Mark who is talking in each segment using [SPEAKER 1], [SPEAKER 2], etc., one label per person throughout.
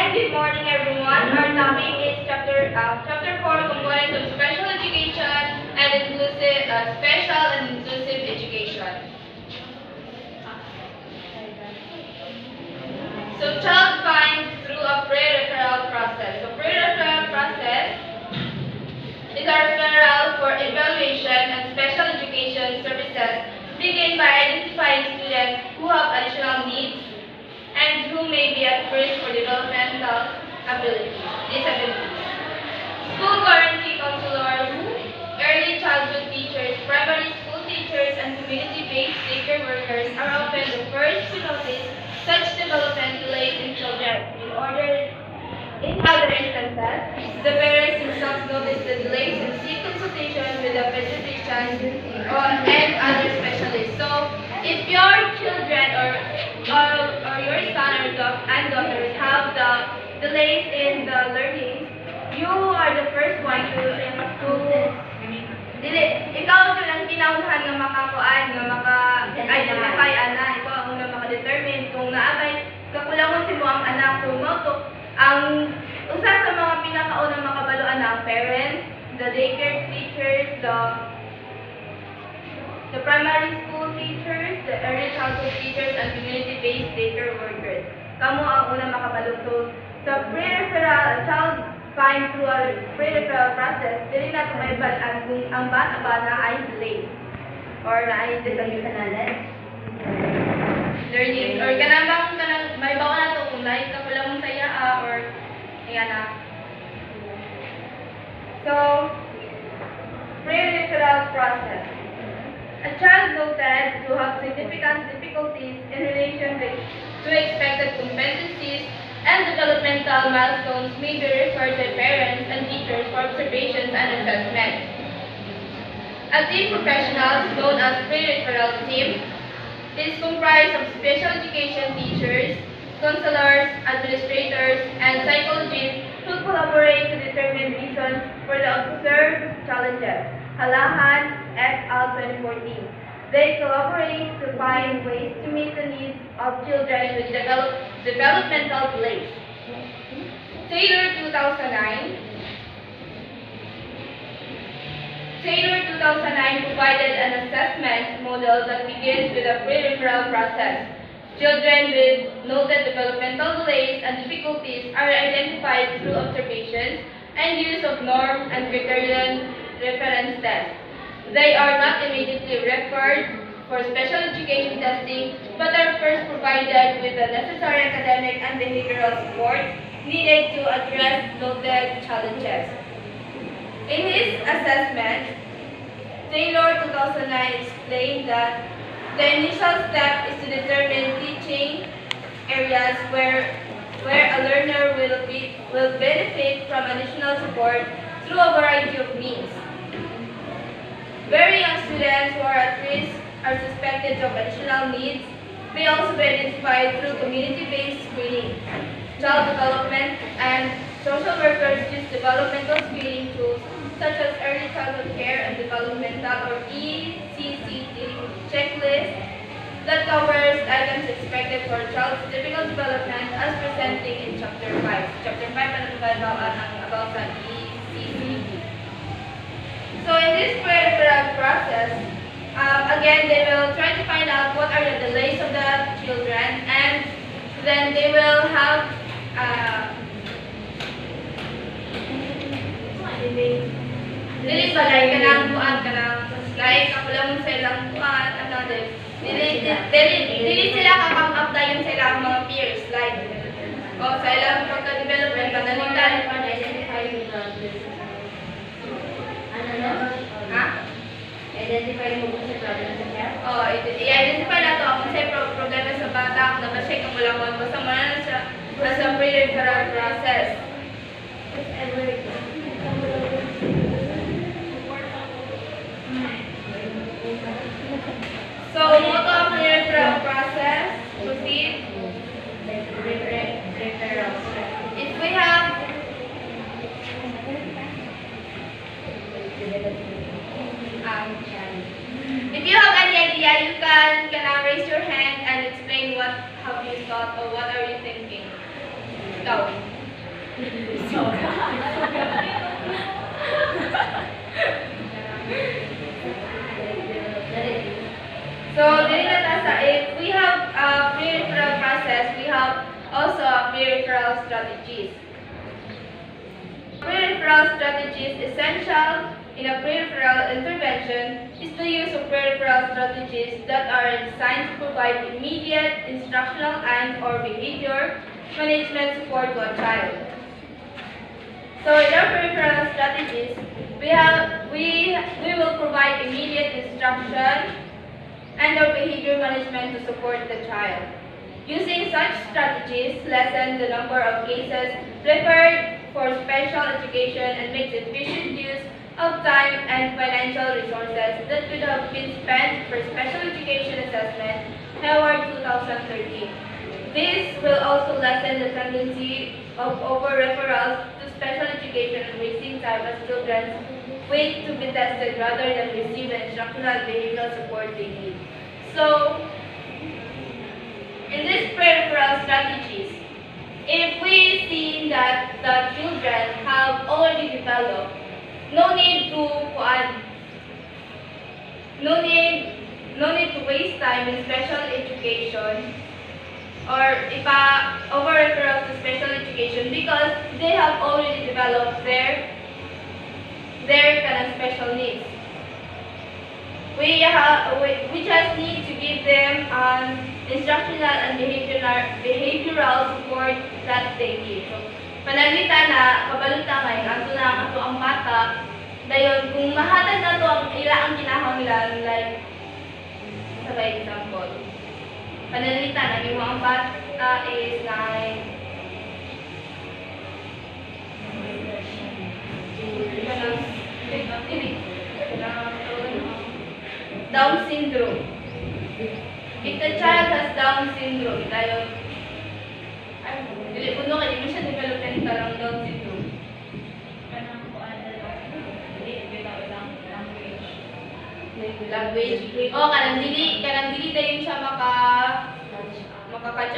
[SPEAKER 1] Again, good morning everyone. Our topic is chapter 4, components of special education and special and inclusive education. So child finds through a pre-referral process. So pre-referral process is a referral for evaluation and special education services begin by identifying students who have additional needs and who may be at risk for developmental disabilities. School guarantee counselors, early childhood teachers, primary school teachers, and community-based daycare workers are often the first to notice such development delays in children. In other instances, the parents themselves notice the delays and seek consultation with a pediatrician and other specialists. So, if your children or your son or daughters have the delays in the learning, you are the first one to ikaw ang kinaunahan nga makakuan nga nakakaya na ikaw ang unang makadetermine kung naabay kakulangon si mo ang anak so ang usa sa mga pinakaunang makabaluan na ang parents, the daycare teachers, the primary school teachers, the early childhood teachers, and community-based daycare workers. Kamo ang unang makabalo. So, sa pre-referral, child find through a pre-referral process, dili na tumayban kung ang bata ba na ay delayed or na ay disability learning or kanang may bawa na to kung lahi ka pala mong saya or ayan na. So, pre-referral process. A child noted to have significant difficulties in relation to expected competencies and developmental milestones may be referred by parents and teachers for observations and assessment. A team professionals known as pre-referral team is comprised of special education teachers, counselors, administrators, and psychologists who collaborate to determine reasons for the observed challenges. Halahan et al. 2014. They collaborate to find ways to meet the needs of children with developmental delays. Taylor 2009 provided an assessment model that begins with a pre-referral process. Children with noted developmental delays and difficulties are identified through observations and use of norm and criterion reference tests. They are not immediately referred for special education testing, but are first provided with the necessary academic and behavioral support needed to address noted challenges. In his assessment, Taylor 2009 explained that the initial step is to determine teaching areas where a learner will benefit from additional support through a variety of means. Very young students who are at risk are suspected of additional needs may also be identified through community-based screening. Child development and social workers use developmental screening tools such as early childhood care and developmental or ECCD checklist that covers items expected for a child's typical development as presenting in Chapter 5. Chapter 5 about the ECCD. So in this pre-referral process, again, they will try to find out what are the delays of the children, and then they will have dili balay kanang buan kanang lain kapulang sa ilang buan ano dili sila kakang dayon sa ilang mga peers like sa ilang pagka-development kananitan identify identify mo kung sa problem sa care? I-identify na ito kung sa problema sa bata, kung nakacheck ang bulangon, basta mo na siya sa pre-referral process. So, moto ang pre-referral process, proceed. If we have if you have any idea, you can raise your hand and explain what have you thought or what are you thinking. Go. So, if we have a pre-referral process, we have also a pre-referral strategies. Pre-referral strategies essential in a pre-referral intervention is the use of pre-referral strategies that are designed to provide immediate instructional and or behavior management support to a child. So in our pre-referral strategies, we will provide immediate instruction and or behavior management to support the child. Using such strategies lessen the number of cases referred for special education and makes efficient use of time and financial resources that could have been spent for special education assessment, Award 2013. This will also lessen the tendency of over-referrals to special education and wasting time as children wait to be tested rather than receive the instructional behavioral support they need. So, in these pre-referral strategies, if we see that the children have already developed, no need to waste time in special education or over referral to special education because they have already developed their kind of special needs. We just need to give them instructional and behavioral support that they need. So, panalita na, kabalita ngay, ato na ato ang bata, dayon kung mahatag na to ang ang kinahanglan, like, sa example, panalita na yung ang bata is like, Down syndrome. If the child has Down syndrome, dayon, dili puno kay di siya developmental ang Down syndrome. Language. Oh, kanang dili dayon siya maka-catch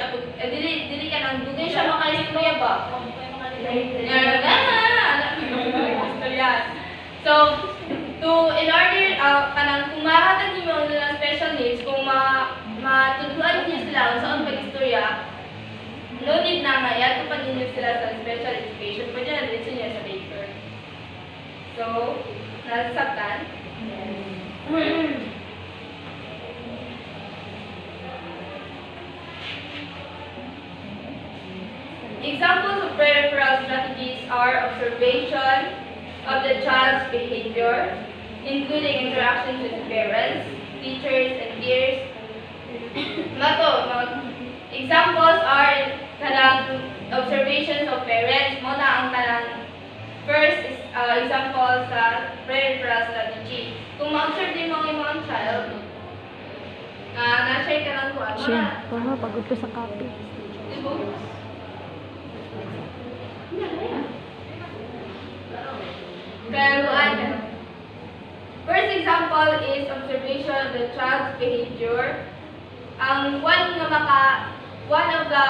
[SPEAKER 1] up. Dili kanang dugay siya maka-istorya ba? So, in order, kanang kung mahatag niyo ng special needs, kung matudluan niyo sila sa pag-istorya, no need na nga, yato pa ninyo sila sa special education, pwede na din niya sa paper. So, nasasaktan? Examples of pre-referral strategies are observation of the child's behavior, including interactions with parents, teachers, and peers. Examples are kanang observations of parents. Muna ang kanang first example sa pre-referral strategy. Kung ma-observe din mo ang imong child, na-share ka lang kuwan.
[SPEAKER 2] Siya, pagod ko sa copy.
[SPEAKER 1] Diba? First example is observation of the child's behavior. One of the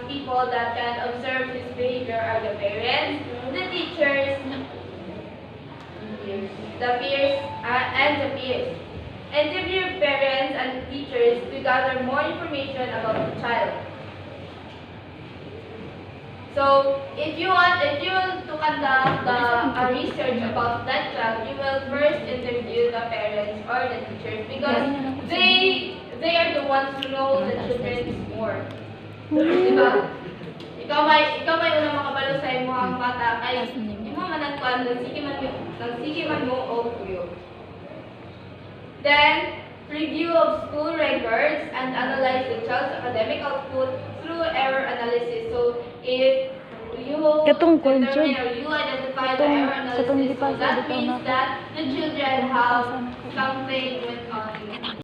[SPEAKER 1] people that can observe his behavior are the parents, the teachers, the peers, and the peers. Interview parents and teachers to gather more information about the child. So, if you want to conduct a research about that child, you will first interview the parents or the teachers because they are the ones who know the children more. Diba? Ikaw may unang makabalo sa imo ang bata kay imo man ang kuan sige man mo all to you. Then, review of school records and analyze the child's academic output through error analysis. So, if you determine or you identify the error analysis, so that means that the children have something with